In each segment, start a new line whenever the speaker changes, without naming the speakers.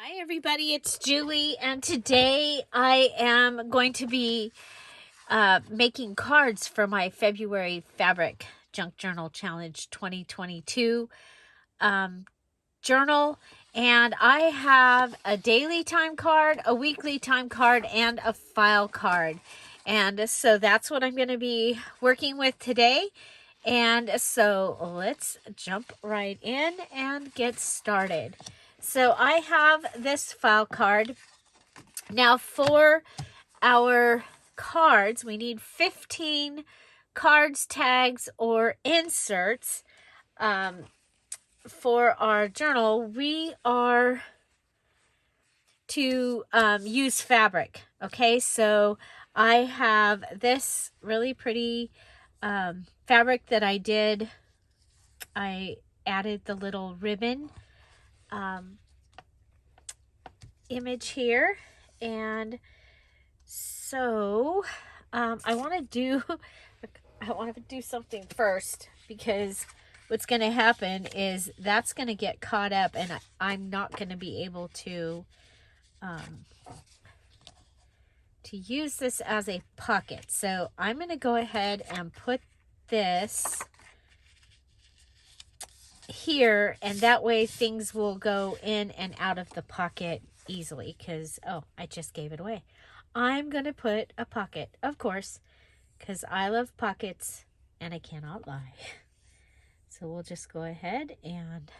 Hi everybody, it's Julie, and today I am going to be making cards for my February Fabric Junk Journal Challenge 2022 journal. And I have a daily time card, a weekly time card, and a file card. And so that's what I'm going to be working with today. And so let's jump right in and get started. So I have this file card. Now for our cards, we need 15 cards, tags, or inserts. For our journal, we are to use fabric. Okay, so I have this really pretty fabric that I did. I added the little ribbon image here, and so I want to do something first, because what's going to happen is that's going to get caught up, and I'm not going to be able to use this as a pocket. So I'm going to go ahead and put this here, and that way things will go in and out of the pocket easily, because I just gave it away. I'm going to put a pocket, of course, because I love pockets and I cannot lie. So we'll just go ahead and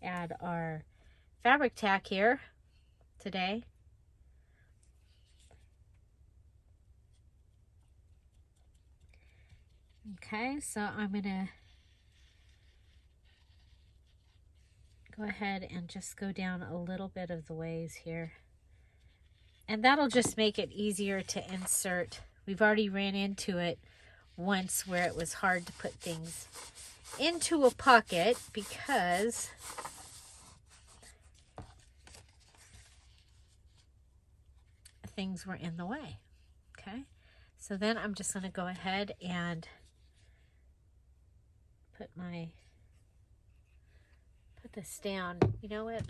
add our fabric tack here today. Okay, so I'm going to go ahead and just go down a little bit of the ways here. And that'll just make it easier to insert. We've already ran into it once where it was hard to put things into a pocket because things were in the way. Okay, so then I'm just going to go ahead and put this down. You know what?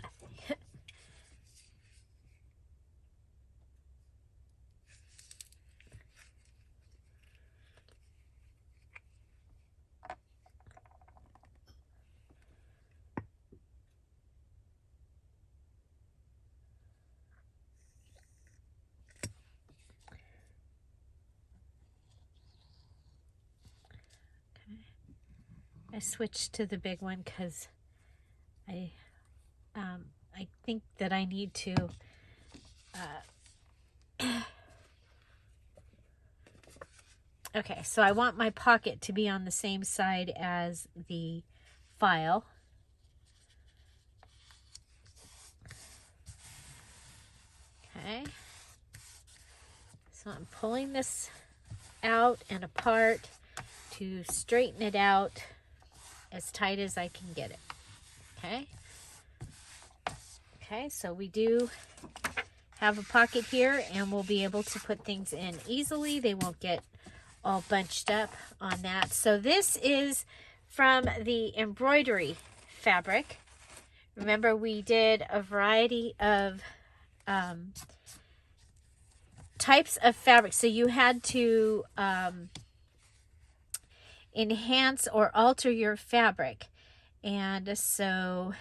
I switched to the big one because I think that I need to okay, so I want my pocket to be on the same side as the file. Okay, so I'm pulling this out and apart to straighten it out as tight as I can get it. Okay, so we do have a pocket here, and we'll be able to put things in easily. They won't get all bunched up on that. So this is from the embroidery fabric. Remember, we did a variety of types of fabric, so you had to enhance or alter your fabric. And so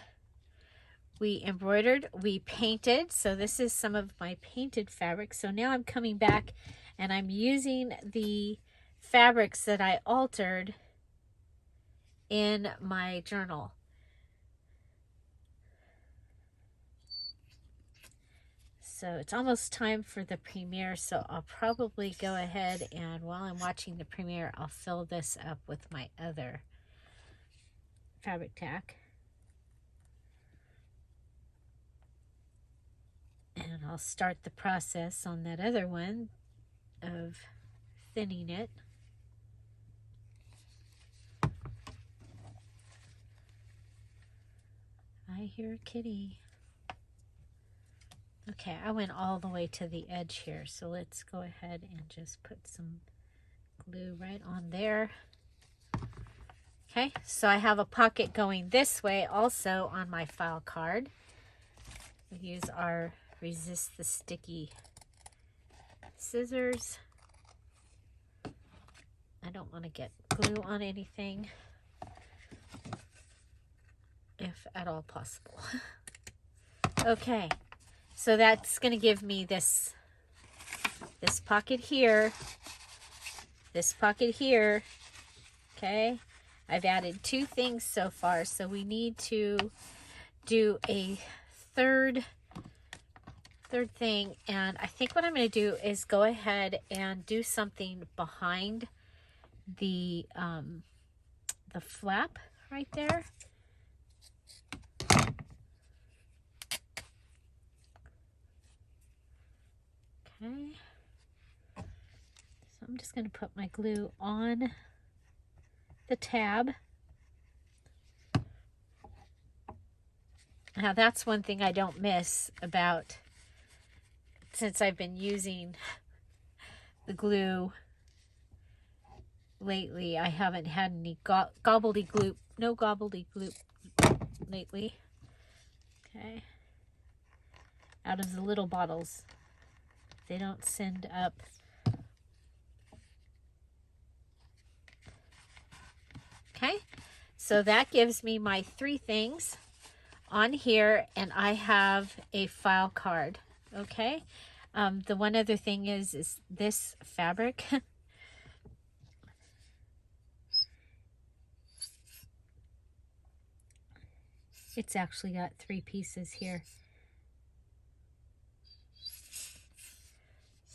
we embroidered, we painted. So this is some of my painted fabric. So now I'm coming back and I'm using the fabrics that I altered in my journal. So it's almost time for the premiere, so I'll probably go ahead and while I'm watching the premiere, I'll fill this up with my other fabric tack. And I'll start the process on that other one of thinning it. I hear a kitty. Okay, I went all the way to the edge here, so let's go ahead and just put some glue right on there. Okay, so I have a pocket going this way also on my file card. We use our Resist the Sticky scissors. I don't want to get glue on anything, if at all possible. Okay, so that's going to give me this pocket here, this pocket here. Okay, I've added 2 things so far, so we need to do a third thing, and I think what I'm going to do is go ahead and do something behind the flap right there. Okay, so I'm just going to put my glue on the tab. Now that's one thing I don't miss about, since I've been using the glue lately. I haven't had any gobbledygook, no gobbledygook lately. Okay, out of the little bottles, they don't send up. Okay, so that gives me my 3 things on here, and I have a file card. Okay, the one other thing is this fabric. It's actually got 3 pieces here.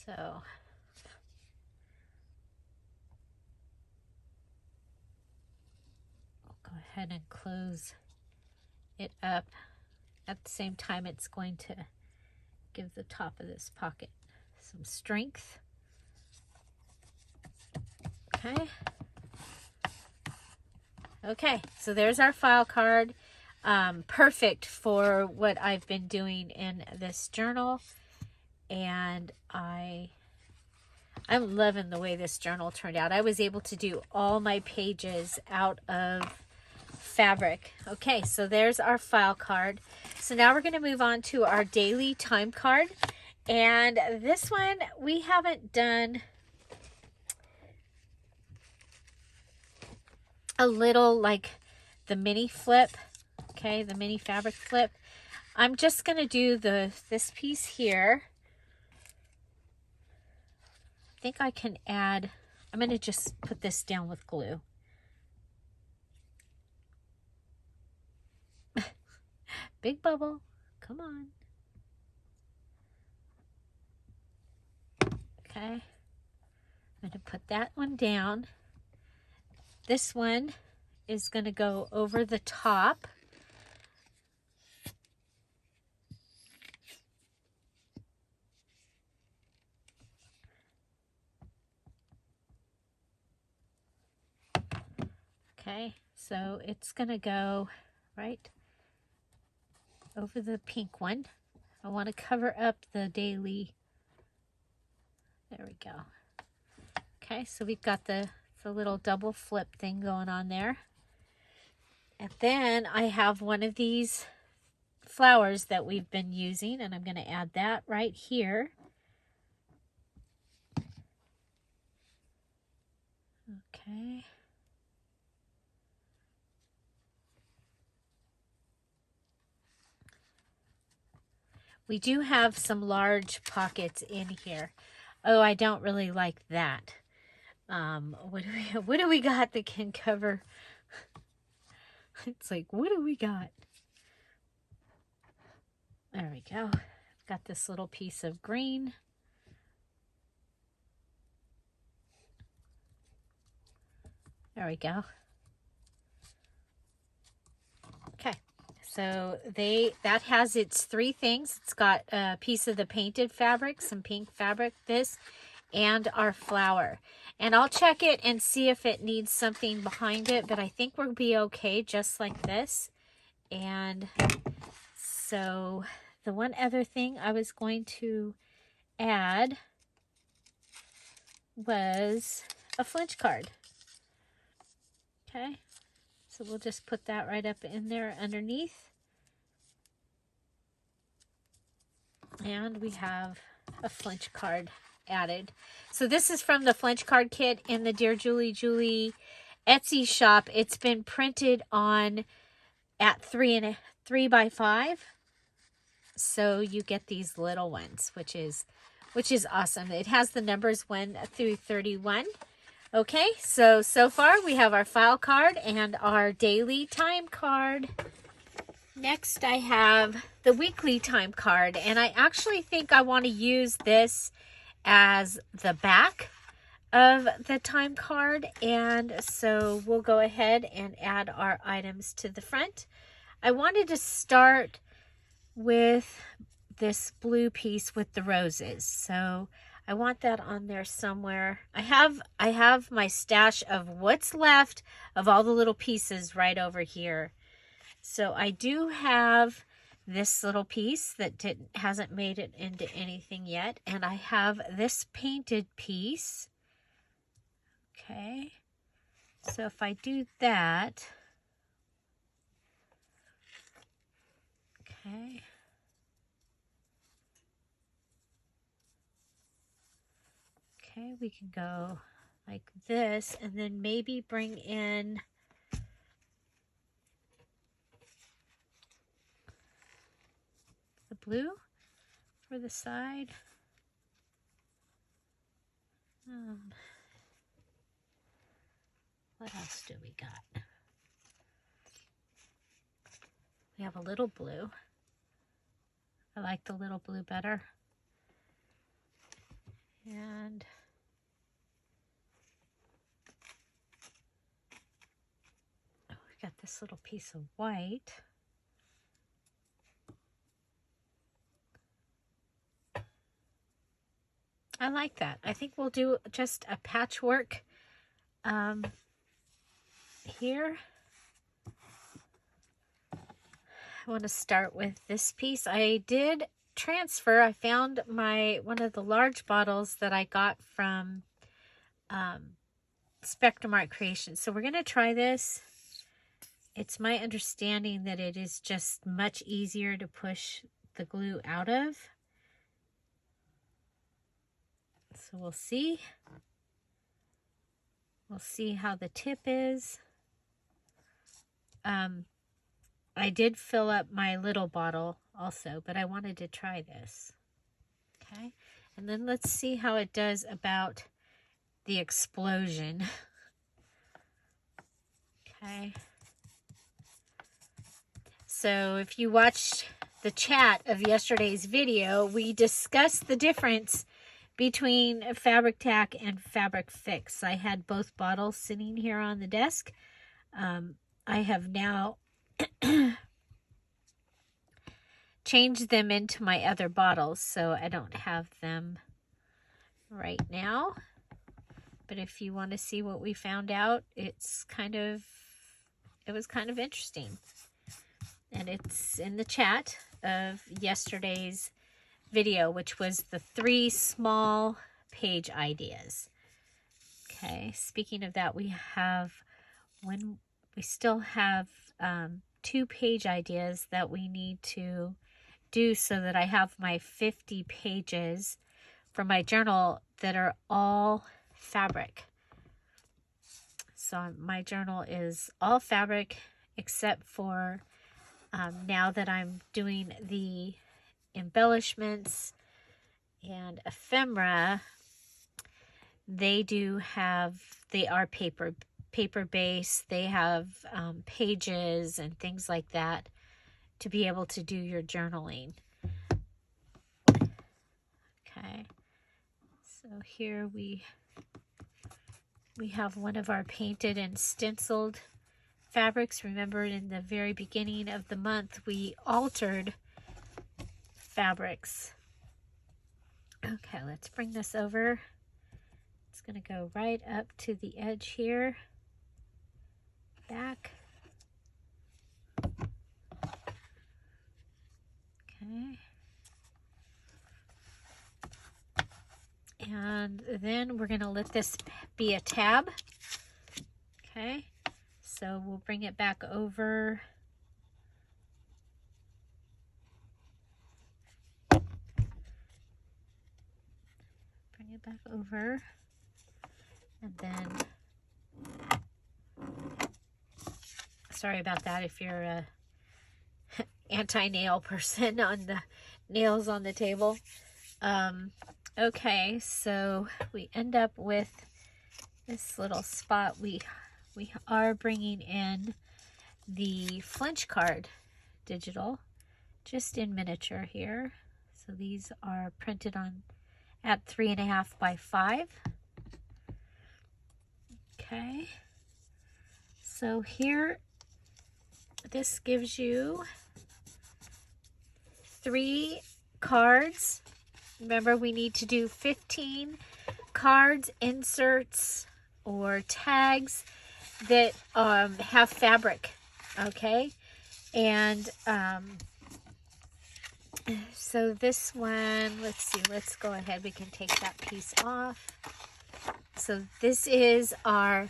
So I'll go ahead and close it up. At the same time, it's going to give the top of this pocket some strength. Okay. Okay, so there's our file card. Perfect for what I've been doing in this journal, and I'm loving the way this journal turned out. I was able to do all my pages out of fabric. Okay, so there's our file card. So now we're going to move on to our daily time card, and this one we haven't done. A little like the mini flip. Okay, the mini fabric flip. I'm just going to do this piece here. I think I can add, I'm going to just put this down with glue. Big bubble, come on. Okay, I'm going to put that one down. This one is going to go over the top. Okay, so it's going to go right over the pink one. I want to cover up the daily. There we go. Okay, so we've got the little double flip thing going on there. And then I have one of these flowers that we've been using, and I'm going to add that right here. Okay. We do have some large pockets in here. Oh, I don't really like that. What do we got that can cover? It's like, what do we got? There we go. Got this little piece of green. There we go. Okay. So that has its 3 things. It's got a piece of the painted fabric, some pink fabric, this, and our flower. And I'll check it and see if it needs something behind it, but I think we'll be okay just like this. And so the one other thing I was going to add was a flinch card. Okay, So we'll just put that right up in there underneath. And we have a flinch card added. So this is from the flinch card kit in the Dear Julie Julie Etsy shop. It's been printed on at 3 by 5. So you get these little ones, which is awesome. It has the numbers 1 through 31. Okay, so far we have our file card and our daily time card. Next I have the weekly time card, and I actually think I want to use this as the back of the time card, and so we'll go ahead and add our items to the front. I wanted to start with this blue piece with the roses, so I want that on there somewhere. I have my stash of what's left of all the little pieces right over here. So I do have this little piece that hasn't made it into anything yet, and I have this painted piece. Okay, so if I do that, okay. Okay, we can go like this, and then maybe bring in the blue for the side. What else do we got? We have a little blue. I like the little blue better. And we got this little piece of white. I like that. I think we'll do just a patchwork here. I want to start with this piece. I did transfer. I found one of the large bottles that I got from Spectrum Art Creations. So we're going to try this. It's my understanding that it is just much easier to push the glue out of. So we'll see. We'll see how the tip is. I did fill up my little bottle also, but I wanted to try this. Okay, and then let's see how it does about the explosion. Okay. So if you watched the chat of yesterday's video, we discussed the difference between fabric tack and fabric fix. I had both bottles sitting here on the desk. I have now changed them into my other bottles, so I don't have them right now. But if you want to see what we found out, it was kind of interesting. And it's in the chat of yesterday's video, which was the 3 small page ideas. Okay, speaking of that, we still have 2 page ideas that we need to do so that I have my 50 pages for my journal that are all fabric. So my journal is all fabric except for now that I'm doing the embellishments and ephemera, they are paper based. They have pages and things like that to be able to do your journaling. Okay, so here we have one of our painted and stenciled fabrics. Remember, in the very beginning of the month, we altered fabrics. Okay, let's bring this over. It's going to go right up to the edge here. Back. Okay. And then we're going to let this be a tab. Okay. So we'll bring it back over. Bring it back over. And then, sorry about that if you're a anti-nail person on the nails on the table. Okay, so we end up with this little spot. We are bringing in the flinch card digital, just in miniature here. So these are printed on at 3.5 by 5. Okay, so here, this gives you 3 cards. Remember, we need to do 15 cards, inserts, or tags that have fabric, okay? And so this one, let's see, let's go ahead. We can take that piece off. So this is our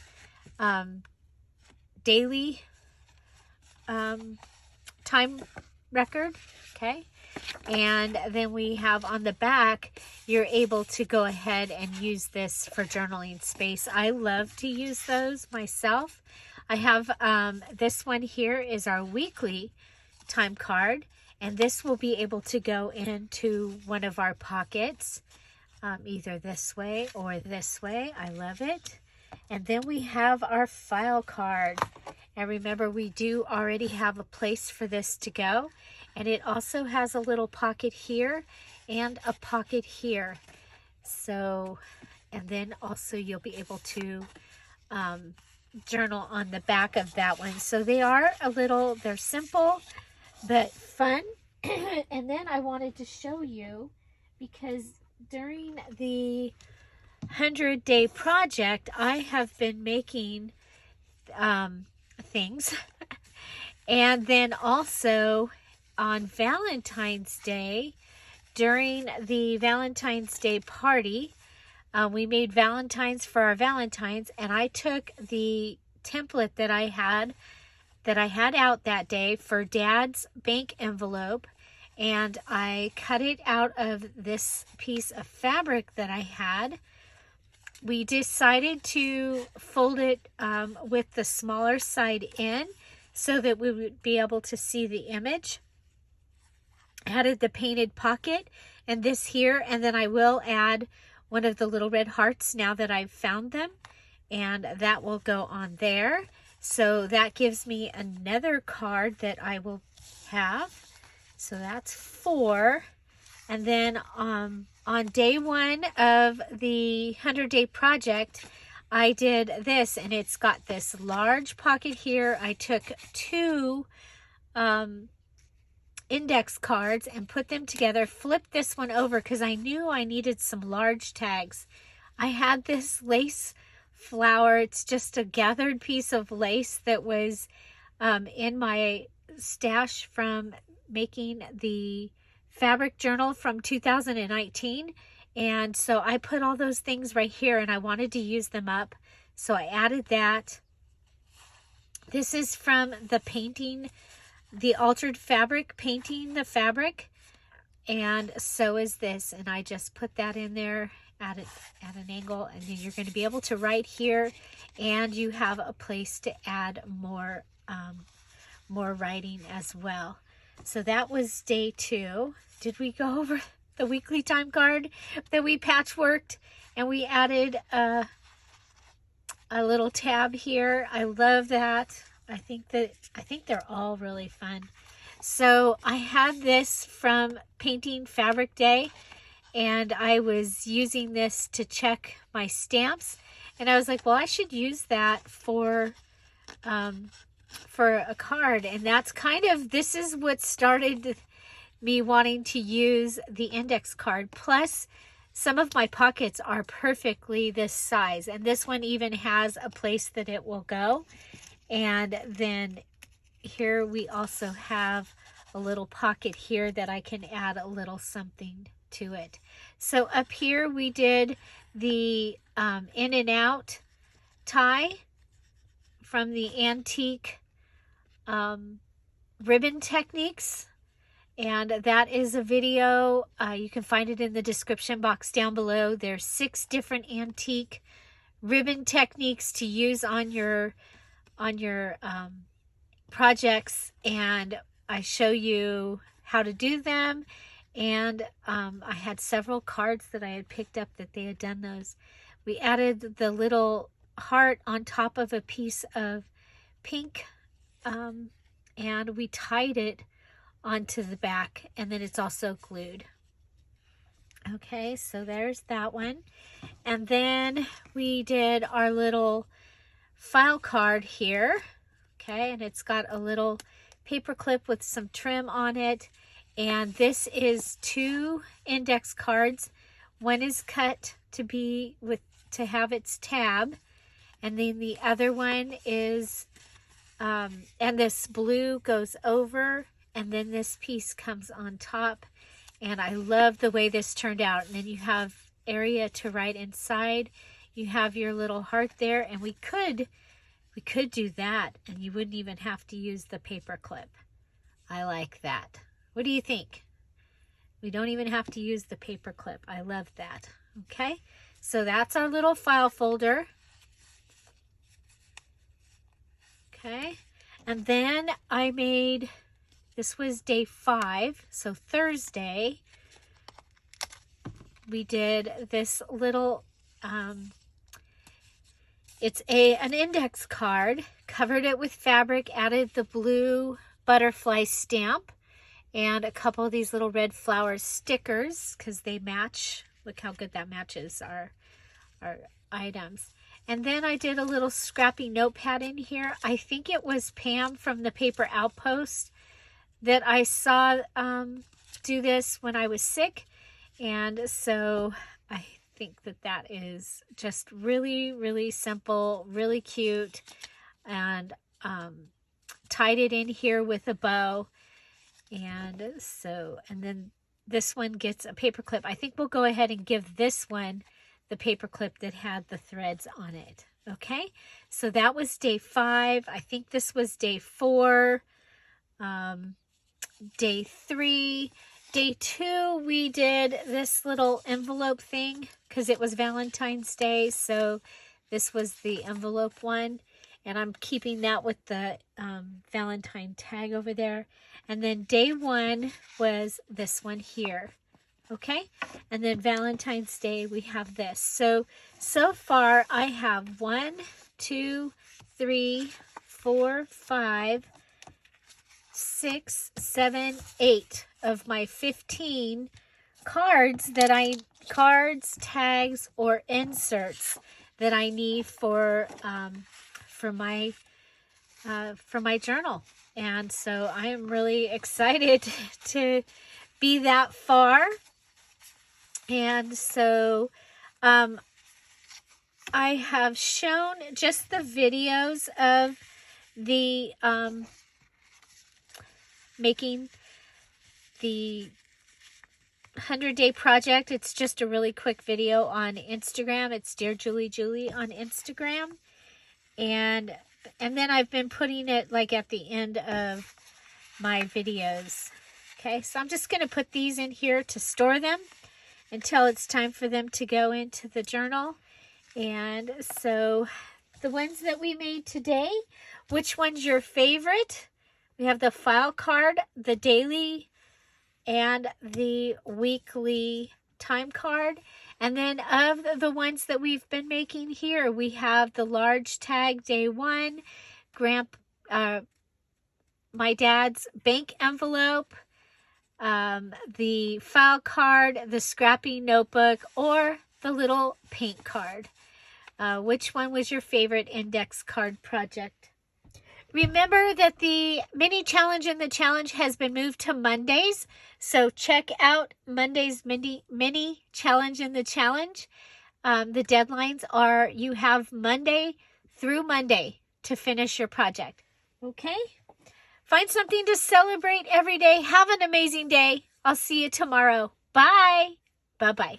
daily time record, okay? And then we have on the back, you're able to go ahead and use this for journaling space. I love to use those myself. I have this one here is our weekly time card, and this will be able to go into one of our pockets, either this way or this way. I love it. And then we have our file card. And remember, we do already have a place for this to go. And it also has a little pocket here and a pocket here. So, and then also you'll be able to journal on the back of that one. So they are they're simple, but fun. And then I wanted to show you, because during the 100-day project, I have been making things. And then also on Valentine's Day, during the Valentine's Day party, we made Valentines for our Valentines, and I took the template that I had out that day for Dad's bank envelope, and I cut it out of this piece of fabric that I had. We decided to fold it with the smaller side in so that we would be able to see the image. Added the painted pocket and this here, and then I will add one of the little red hearts now that I've found them, and that will go on there. So that gives me another card that I will have. So that's 4. And then on day 1 of the 100-day project, I did this, and it's got this large pocket here. I took 2 index cards and put them together, flipped this one over because I knew I needed some large tags. I had this lace flower. It's just a gathered piece of lace that was in my stash from making the fabric journal from 2019. And so I put all those things right here, and I wanted to use them up. So I added that. This is from the painting, the altered fabric, painting the fabric. And so is this. And I just put that in there at an angle, and then you're going to be able to write here, and you have a place to add more writing as well. So that was day 2. Did we go over the weekly time card that we patchworked, and we added a little tab here? I love that. I think they're all really fun. So I had this from Painting Fabric Day, and I was using this to check my stamps, and I was like, well, I should use that for a card. And that's this is what started me wanting to use the index card. Plus, some of my pockets are perfectly this size, and this one even has a place that it will go. And then here we also have a little pocket here that I can add a little something to it. So up here we did the in and out tie from the antique ribbon techniques. And that is a video. You can find it in the description box down below. There's 6 different antique ribbon techniques to use on your projects, and I show you how to do them. And I had several cards that I had picked up that they had done those. We added the little heart on top of a piece of pink, and we tied it onto the back, and then it's also glued. Okay, so there's that one. And then we did our little file card here. Okay, and it's got a little paper clip with some trim on it. And this is 2 index cards. One is cut to have its tab, and then the other one is and this blue goes over, and then this piece comes on top. And I love the way this turned out. And then you have area to write inside. You have your little heart there, and we could do that, and you wouldn't even have to use the paper clip. I like that. What do you think? We don't even have to use the paper clip. I love that. Okay, so that's our little file folder. Okay, and then I made, this was day 5, so Thursday, we did this little, it's an index card, covered it with fabric, added the blue butterfly stamp, and a couple of these little red flower stickers, because they match. Look how good that matches our items. And then I did a little scrappy notepad in here. I think it was Pam from the Paper Outpost that I saw do this when I was sick. And so I think that is just really, really simple, really cute. And tied it in here with a bow. And so, and then this one gets a paper clip. I think we'll go ahead and give this one the paper clip that had the threads on it. Okay, so that was day 5. I think this was day 4. Day 3. Day 2, we did this little envelope thing because it was Valentine's Day. So this was the envelope one. And I'm keeping that with the Valentine tag over there. And then day 1 was this one here. Okay, and then Valentine's Day, we have this. So far I have 1, 2, 3, 4, 5, 6, 7, 8 of my 15 cards tags, or inserts that I need for my journal. And so I am really excited to be that far. And so I have shown just the videos of the making the 100-day project. It's just a really quick video on Instagram. It's DearJulieJulie on Instagram. And then I've been putting it like at the end of my videos. Okay, so I'm just going to put these in here to store them until it's time for them to go into the journal. And so the ones that we made today, which one's your favorite? We have the file card, the daily, and the weekly time card. And then of the ones that we've been making here, we have the large tag day 1, my dad's bank envelope, the file card, the scrappy notebook, or the little paint card. Which one was your favorite index card project? Remember that the mini challenge in the challenge has been moved to Mondays. So check out Monday's mini challenge in the challenge. The deadlines are, you have Monday through Monday to finish your project. Okay? Find something to celebrate every day. Have an amazing day. I'll see you tomorrow. Bye. Bye-bye.